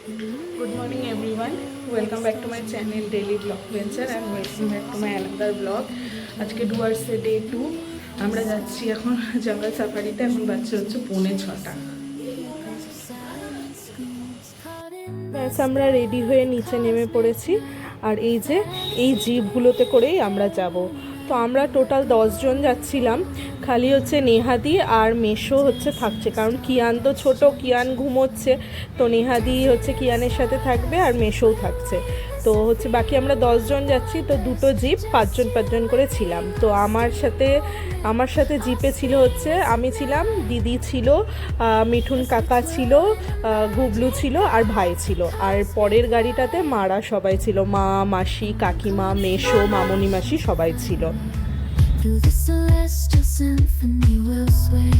Good morning everyone. Welcome back to my channel Daily Vlog Venture and welcome back to my another vlog. আজকে ডুয়ার্সে day 2 আমরা যাচ্ছি এখন জঙ্গল সাফারিতে। এখন বাচ্চা হচ্ছে 6:45। ব্যাস আমরা রেডি হয়ে নিচে নেমে পড়েছি। আর এই যে এই জিপগুলোতে করেই আমরা যাব। তো আমরা টোটাল 10 জন যাচ্ছিলাম। খালি হচ্ছে নেহাদি আর মেশো হচ্ছে থাকছে, কারণ কিয়ান তো ছোট, কিয়ান ঘুমোচ্ছে। তো নেহাদি হচ্ছে কিয়ানের সাথে থাকবে আর মেশোও থাকছে। তো হচ্ছে বাকি আমরা 10 জন যাচ্ছি। তো দুটো জিপ 5 জন করে ছিলাম। তো আমার সাথে জিপে ছিল হচ্ছে আমি ছিলাম, দিদি ছিল, মিঠুন কাকা ছিল, গুবলু ছিল আর ভাই ছিল। আর পরের গাড়িটাতে মারা সবাই ছিল, মা, মাসি, কাকিমা, মেশো, মামনি মাসি সবাই ছিল। Through the celestial symphony we'll sway.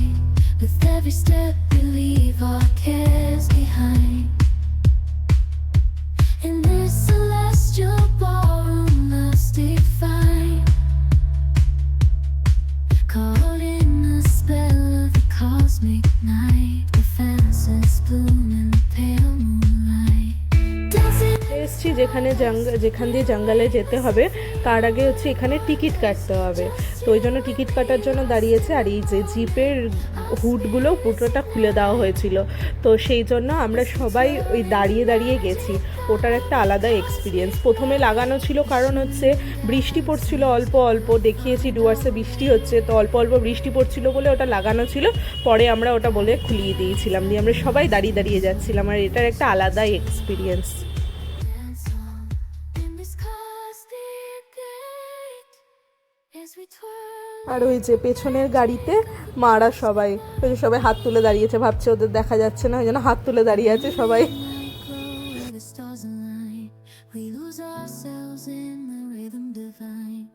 With every step we leave our cares behind. In this celestial ballroom love's defined. Caught in the spell of the cosmic night. The fences bloom in the pale moonlight. Dancing এসছি যেখান দিয়ে জঙ্গলে যেতে হবে, তার আগে হচ্ছে এখানে টিকিট কাটতে হবে। তো ওই জন্য টিকিট কাটার জন্য দাঁড়িয়েছে। আর এই যে জিপের হুডগুলো পুরোটা খুলে দেওয়া হয়েছিল, তো সেই জন্য আমরা সবাই ওই দাঁড়িয়ে গেছি। ওটার একটা আলাদা এক্সপিরিয়েন্স। প্রথমে লাগানো ছিল কারণ হচ্ছে বৃষ্টি পড়ছিল অল্প অল্প, দেখিয়েছি ডুয়ার্সে বৃষ্টি হচ্ছে, তো অল্প অল্প বৃষ্টি পড়ছিল বলে ওটা লাগানো ছিল। পরে আমরা ওটা বলে খুলিয়ে দিয়েছিলাম, দিয়ে আমরা সবাই দাঁড়িয়ে যাচ্ছিলাম। আর এটার একটা আলাদা experience. dance on in this cosmic gate. As we twirl আর ওই যে পেছনের গাড়িতে মারা সবাই, ওই যে সবাই হাত তুলে দাঁড়িয়েছে, ভাবছে ওদের দেখা যাচ্ছে না, ওই জন্য হাত তুলে দাঁড়িয়ে আছে সবাই। glow where the stars align. We lose ourselves in the rhythm divine.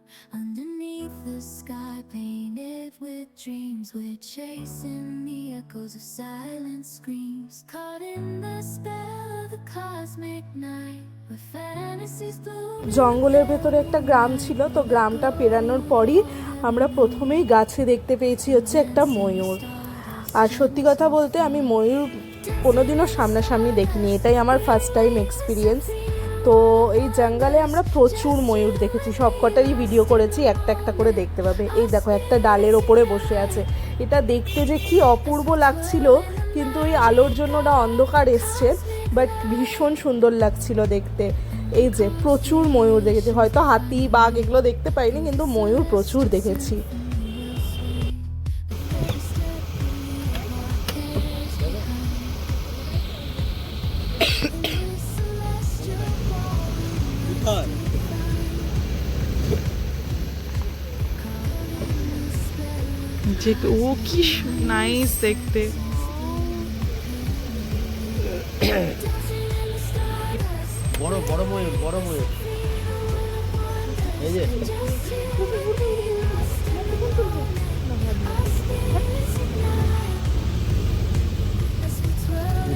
Underneath the sky painted with dreams, we're chasing the echoes of silent screams. Caught in the spell of the cosmic night, where fantasies bloom. জঙ্গলের ভেতরে একটা গ্রাম ছিল। তো গ্রামটা পেরানোর পরই আমরা প্রথমেই গাছে দেখতে পেয়েছি হচ্ছে একটা ময়ূর। আর সত্যি কথা বলতে আমি ময়ূর কোনোদিনও সামনাসামনি দেখিনি, এটাই আমার ফার্স্ট টাইম এক্সপিরিয়েন্স। তো এই জঙ্গলে আমরা প্রচুর ময়ূর দেখেছি, সব কটারই ভিডিও করেছি, একটা একটা করে দেখতে পাবে। এই দেখো একটা ডালের ওপরে বসে আছে, এটা দেখতে যে কি অপূর্ব লাগছিল, কিন্তু ওই আলোর জন্য ওটা অন্ধকার এসছে, বাট ভীষণ সুন্দর লাগছিল দেখতে। এই যে প্রচুর ময়ূর দেখেছি, হয়তো হাতি, বাঘ এগুলো দেখতে পাইনি, কিন্তু ময়ূর প্রচুর দেখেছি। যে ও কি নাইস দেখতে। বড় বড় ময়ূর, বড় ময়ূর, এই যে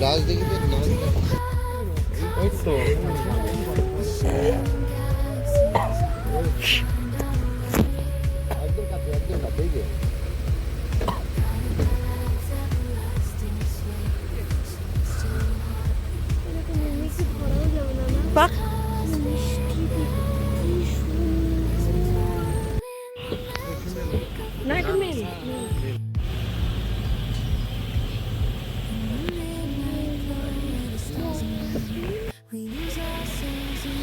গাছ দেখি যে না, ওই তো একদম কাছে, এই যে বাহ, না এটা mail. We lose ourselves in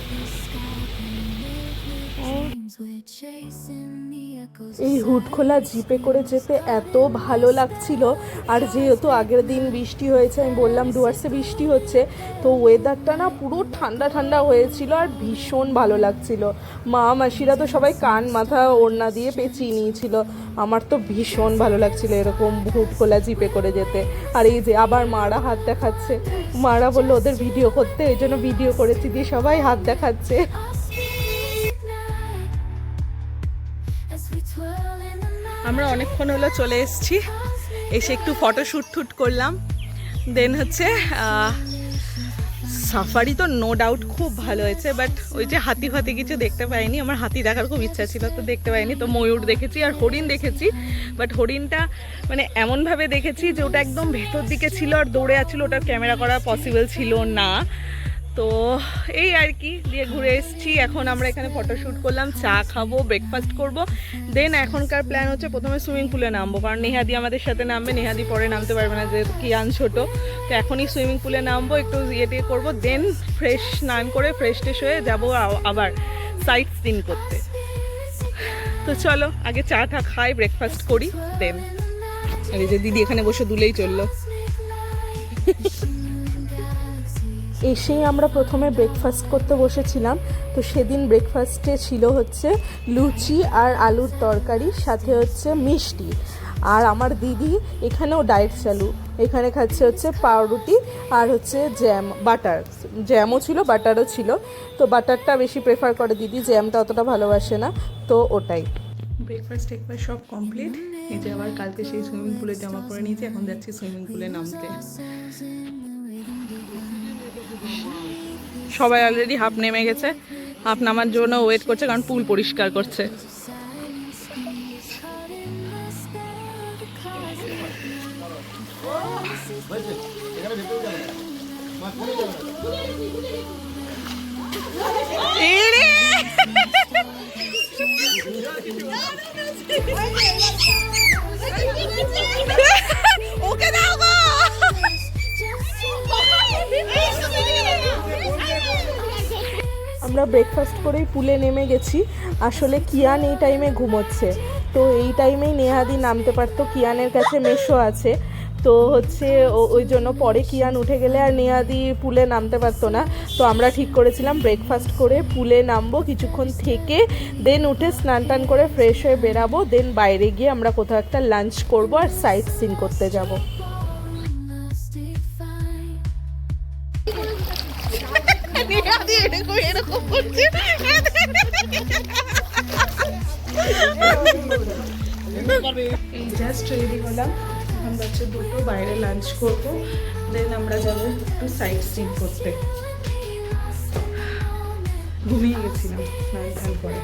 the sky painted with dreams. We're chasing the echoes of এই হুড খোলা জিপে করে যেতে এত ভালো লাগছিল। আর যেহেতু আগের দিন বৃষ্টি হয়েছে, আমি বললাম ডুয়ার্সে বৃষ্টি হচ্ছে, তো ওয়েদারটা না পুরো ঠান্ডা ঠান্ডা হয়েছিল আর ভীষণ ভালো লাগছিল। মা মাসিরা তো সবাই কান মাথা ওড়না দিয়ে পেঁচিয়ে নিয়েছিল। আমার তো ভীষণ ভালো লাগছিল এরকম হুড খোলা জিপে করে যেতে। আর এই যে আবার মারা হাত দেখাচ্ছে, মারা বললো ওদের ভিডিও করতে, এই জন্য ভিডিও করেছি, দিয়ে সবাই হাত দেখাচ্ছে। as we twirl in the night. আমরা অনেকক্ষণ হলো চলে এসেছি, এসে একটু ফটো শ্যুট করলাম। দেন হচ্ছে সাফারি তো নো ডাউট খুব ভালো হয়েছে, বাট ওই যে হাতি ফাতি কিছু দেখতে পাইনি। আমার হাতি দেখার খুব ইচ্ছা ছিল, তো দেখতে পাইনি। তো ময়ূর দেখেছি আর হরিণ দেখেছি, বাট হরিণটা মানে এমনভাবে দেখেছি যে ওটা একদম ভেতর দিকে ছিল আর দৌড়ে আসছিল, ওটার ক্যামেরা করা পসিবল ছিল না। তো এই আর কি, দিয়ে ঘুরে এসেছি। এখন আমরা এখানে ফটোশ্যুট করলাম, চা খাবো, ব্রেকফাস্ট করব, দেন এখনকার প্ল্যান হচ্ছে প্রথমে সুইমিং পুলে নামবো, কারণ নেহাদি আমাদের সাথে নামবে। নেহাদি পরে নামতে পারবে না, যেহেতু কিয়ান ছোটো। তো এখনই সুইমিং পুলে নামবো, একটু ইয়ে করবো, দেন ফ্রেশ স্নান করে ফ্রেশ ট্রেশ হয়ে যাবো আবার সাইট সিন করতে। তো চলো আগে চাটা খাই, ব্রেকফাস্ট করি, দেন। আর এই যে দিদি এখানে বসে দুলেই চললো। এসেই আমরা প্রথমে ব্রেকফাস্ট করতে বসেছিলাম। তো সেদিন ব্রেকফাস্টে ছিল হচ্ছে লুচি আর আলুর তরকারি, সাথে হচ্ছে মিষ্টি। আর আমার দিদি এখানেও ডায়েট চালু, এখানে খাচ্ছে হচ্ছে পাউরুটি আর হচ্ছে জ্যাম, বাটার। জ্যামও ছিল, বাটারও ছিল। তো বাটারটা বেশি প্রেফার করে দিদি, জ্যামটা অতটা ভালোবাসে না, তো ওটাই। ব্রেকফাস্ট একবার সব কমপ্লিট। এই যে আবার কালকে সেই সুইমিং পুলে জামা পরে নিয়েছি, এখন যাচ্ছি সুইমিং পুলে নামতে। সবাই অলরেডি হাফ নেমে গেছে, হাফ নামার জন্য ওয়েট করছে, কারণ পুল পরিষ্কার করছে। ওকে দাও গো। আমরা ব্রেকফাস্ট করেই পুলে নেমে গেছি। আসলে কিয়ান এই টাইমে ঘুমোচ্ছে, তো এই টাইমেই নেহাদি নামতে পারতো। কিয়ানের কাছে মেশো আছে, তো হচ্ছে ওই জন্য পরে কিয়ান উঠে গেলে আর নেহাদি পুলে নামতে পারতো না। তো আমরা ঠিক করেছিলাম ব্রেকফাস্ট করে পুলে নামবো, কিছুক্ষণ থেকে দেন উঠে স্নান টান করে ফ্রেশ হয়ে বেরাবো, দেন বাইরে গিয়ে আমরা কোথাও একটা লাঞ্চ করবো আর সাইট সিন করতে যাবো। এরকম করছে, এই জাস্ট রেডি হলাম, এখন যাচ্ছে দুটো বাইরে লাঞ্চ করবো, দেন আমরা যাবো একটু সাইট সিন করতে। ঘুমিয়ে গেছিলাম স্নান টান করে।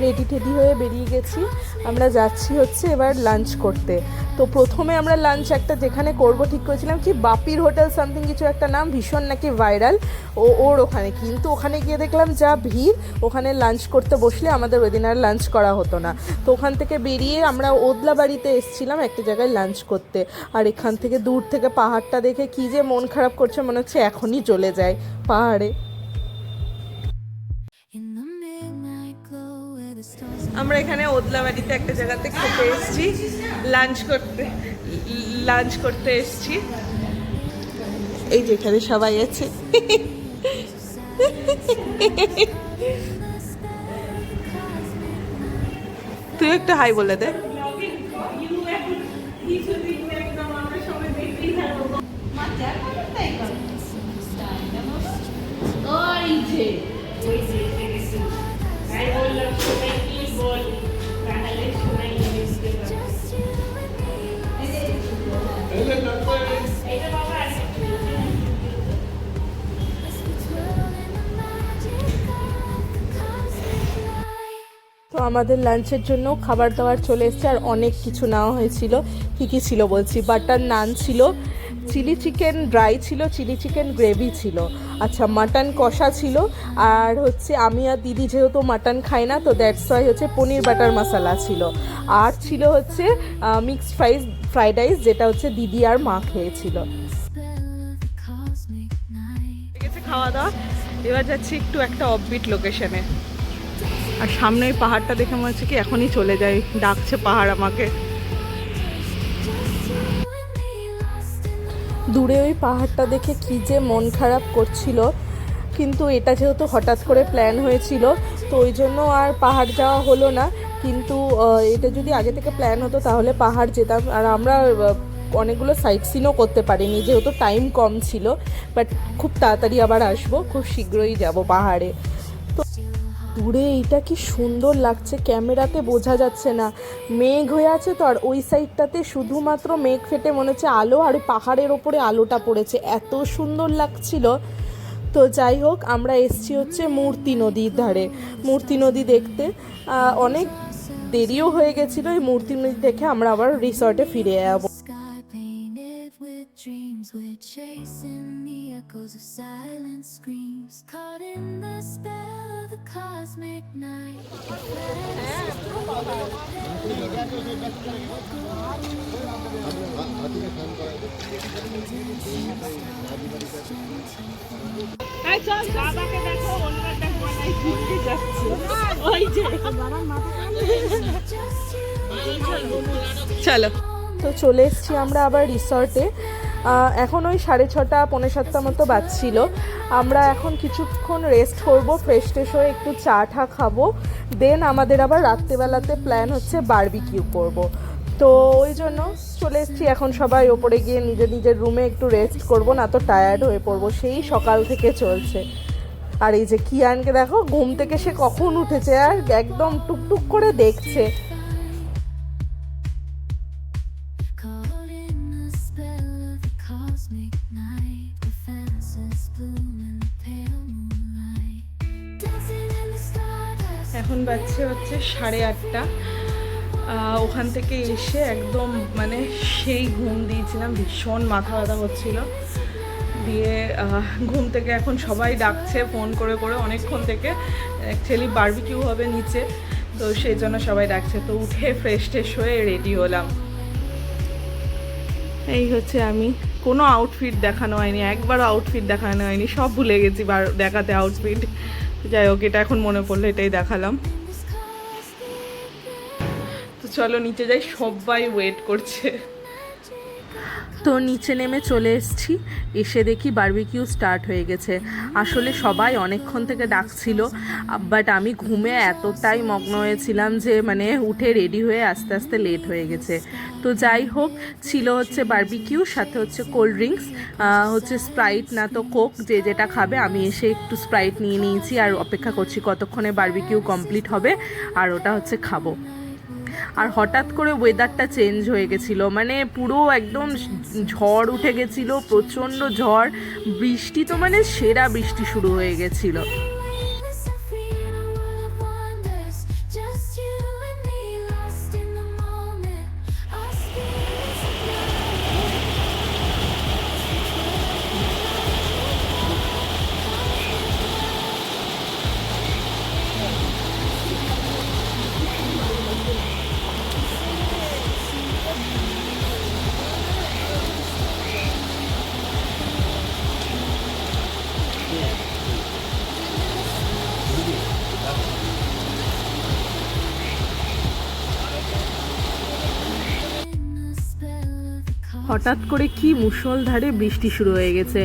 রেডি টেডি হয়ে বেরিয়ে গেছি, আমরা যাচ্ছি হচ্ছে এবার লাঞ্চ করতে। তো প্রথমে আমরা লাঞ্চ একটা যেখানে করব ঠিক করেছিলাম, কি বাপির হোটেল সামথিং কিছু একটা নাম, ভীষণ নাকি ভাইরাল ওর ওখানে। কিন্তু ওখানে গিয়ে দেখলাম যা ভিড়, ওখানে লাঞ্চ করতে বসলে আমাদের ওই দিন আর লাঞ্চ করা হতো না। তো ওখান থেকে বেরিয়ে আমরা ওদলাবাড়িতে এসেছিলাম একটা জায়গায় লাঞ্চ করতে। আর এখান থেকে দূর থেকে পাহাড়টা দেখে কি যে মন খারাপ করছে, মনে হচ্ছে এখনই চলে যায় পাহাড়ে। আমরা এখানে ওদলাবাড়িতে একটা জায়গাতে খেতে এসেছি, লাঞ্চ করতে এসেছি। এই যে এখানে সবাই আছে, তুই একটা হাই বলে দে। তো আমাদের লাঞ্চের জন্য খাবার দাবার চলে এসেছে, আর অনেক কিছু নেওয়া হয়েছিল। কী কী ছিল বলছি, বাটার নান ছিল, চিলি চিকেন ড্রাই ছিল, চিলি চিকেন গ্রেভি ছিল, আচ্ছা মাটন কষা ছিল, আর হচ্ছে আমি আর দিদি যেহেতু মাটন খাই না, তো দ্যাটস ওয়াই হচ্ছে পনির বাটার মশলা ছিল। আর ছিল হচ্ছে মিক্সড ফ্রাইড রাইস, যেটা হচ্ছে দিদি আর মা খেয়েছিল। খাওয়া দাওয়া, এবার যাচ্ছি একটু একটা অফবিট লোকেশনে। আর সামনে ওই পাহাড়টা দেখে মনে হচ্ছে কি এখনই চলে যাই, ডাকছে পাহাড় আমাকে। দূরে ওই পাহাড়টা দেখে কি যে মন খারাপ করছিল, কিন্তু এটা যেহেতু হঠাৎ করে প্ল্যান হয়েছিল, তো ওই জন্য আর পাহাড় যাওয়া হলো না। কিন্তু এটা যদি আগে থেকে প্ল্যান হতো তাহলে পাহাড় যেতাম। আর আমরা অনেকগুলো সাইট সিনও করতে পারিনি, যেহেতু টাইম কম ছিল। বাট খুব তাড়াতাড়ি আবার আসবো, খুব শীঘ্রই যাব পাহাড়ে। তো দূরে এইটা কি সুন্দর লাগছে, ক্যামেরাতে বোঝা যাচ্ছে না, মেঘ হয়ে আছে তো, আর ওই সাইডটাতে শুধুমাত্র মেঘ ফেটে মনে হচ্ছে আলো, আর পাহাড়ের ওপরে আলোটা পড়েছে, এত সুন্দর লাগছিল। তো যাই হোক, আমরা এসছি হচ্ছে মূর্তি নদীর ধারে, মূর্তি নদী দেখতে। অনেক দেরিও হয়ে গেছিলো, এই মূর্তি নদী দেখে আমরা আবার রিসর্টে ফিরে যাবো। Sky painted with dreams, we're chasing the echoes of silent screams, caught in the spell of the cosmic night. চলো, তো চলে এসেছি আমরা আবার রিসর্টে। এখন ওই 6:30 6:45 মতো বাজছিল। আমরা এখন কিছুক্ষণ রেস্ট করব, ফ্রেশ ট্রেশ হয়ে একটু চা টা খাবো, দেন আমাদের আবার রাত্রেবেলাতে প্ল্যান হচ্ছে বারবিকিউ করব। তো ওই জন্য চলে এসেছি এখন সবাই ওপরে গিয়ে নিজের নিজের রুমে একটু রেস্ট করব, না তো টায়ার্ড হয়ে পড়বো, সেই সকাল থেকে চলছে। আর এই যে কিয়ানকে দেখো, ঘুম থেকে সে কখন উঠেছে আর একদম টুকটুক করে দেখছে। Caught in the spell of the cosmic night, the fences bloom in the pale moonlight, dancing in the stardust. এখন বাজছে হচ্ছে 8:30। ওখান থেকে এসে একদম মানে সেই ঘুম দিয়েছিলাম, ভীষণ মাথা ব্যথা হচ্ছিল। দিয়ে ঘুম থেকে এখন সবাই ডাকছে ফোন করে করে অনেকক্ষণ থেকে, অ্যাকচুয়ালি বারবিকিউ হবে নিচে, তো সেই জন্য সবাই ডাকছে। তো উঠে ফ্রেশ ট্রেশ হয়ে রেডি হলাম। এই হচ্ছে আমি, কোনো আউটফিট দেখানো হয়নি, একবারও আউটফিট দেখানো হয়নি, সব ভুলে গেছি দেখাতে আউটফিট। যাই হোক, এটা এখন মনে পড়লো এটাই দেখালাম। তো চলো নিচে যাই, সবাই ওয়েট করছে। তো নিচে নেমে চলে এসেছি, এসে দেখি বারবিকিউ স্টার্ট হয়ে গেছে। আসলে সবাই অনেকক্ষণ থেকে ডাকছিল, বাট আমি ঘুমে এতটাই মগ্ন হয়েছিলাম যে মানে উঠে রেডি হয়ে আস্তে আস্তে লেট হয়ে গেছে। তো যাই হোক, ছিল হচ্ছে বারবিকিউ, সাথে হচ্ছে কোল্ড ড্রিঙ্কস, হচ্ছে স্প্রাইট না তো কোক, যে যেটা খাবে। আমি এসে একটু স্প্রাইট নিয়ে নিয়েছি আর অপেক্ষা করছি কতক্ষণে বারবিকিউ কমপ্লিট হবে আর ওটা হচ্ছে খাবো। আর হঠাৎ করে ওয়েদারটা চেঞ্জ হয়ে গেছিলো, মানে পুরো একদম ঝড় উঠে গেছিলো, প্রচণ্ড ঝড়, বৃষ্টি তো মানে সেরা বৃষ্টি শুরু হয়ে গেছিলো। Just you and me, lost in the moment. Our spirits হঠাৎ করে কি মুষলধারে বৃষ্টি শুরু হয়ে গেছে।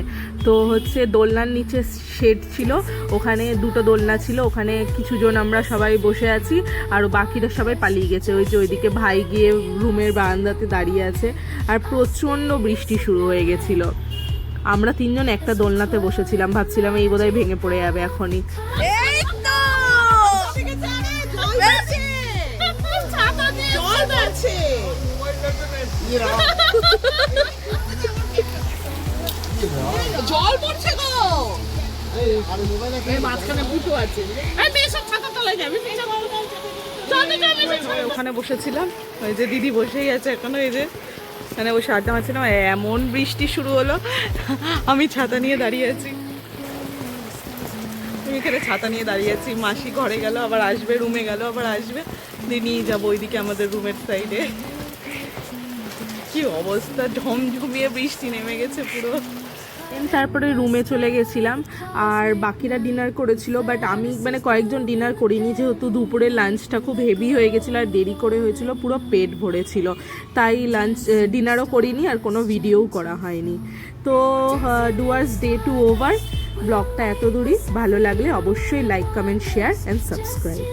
তো হচ্ছে দোলনার নিচে শেড ছিল, ওখানে দুটো দোলনা ছিল, ওখানে কিছুজন আমরা সবাই বসে আছি, আর বাকিরা সবাই পালিয়ে গেছে। ওই যে ওইদিকে ভাই গিয়ে রুমের বারান্দাতে দাঁড়িয়ে আছে, আর প্রচণ্ড বৃষ্টি শুরু হয়ে গেছিল। আমরা তিনজন একটা দোলনাতে বসেছিলাম, ভাবছিলাম এই বোধহয় ভেঙে পড়ে যাবে এখনই। জল পড়ছে গো, মাঝখানে ফুটো আছে, ওখানে বসেছিলাম, ওই যে দিদি বসেই আছে এখনো, এই যে মানে বসে আড্ডা মারছিলাম, এমন বৃষ্টি শুরু হলো, আমি ছাতা নিয়ে দাঁড়িয়ে আছি, আমি এখানে ছাতা নিয়ে দাঁড়িয়ে আছি। মাসি ঘরে গেল আবার আসবে, রুমে গেল আবার আসবে, দিয়ে নিয়ে যাবো ওইদিকে আমাদের রুমের সাইডে। কি অবস্থা, ঝমঝমিয়ে বৃষ্টি নেমে গেছে পুরো। তারপরে রুমে চলে গেছিলাম, আর বাকিরা ডিনার করেছিল, বাট আমি মানে কয়েকজন ডিনার করিনি, যেহেতু দুপুরের লাঞ্চটা খুব হেভি হয়ে গেছিলো আর দেরি করে হয়েছিল, পুরো পেট ভরেছিল, তাই ডিনারও করিনি আর কোনো ভিডিওও করা হয়নি। তো ডুয়ার্স ডে 2 ওভার। ব্লগটা এত দূরই, ভালো লাগলে অবশ্যই like, comment, share and subscribe.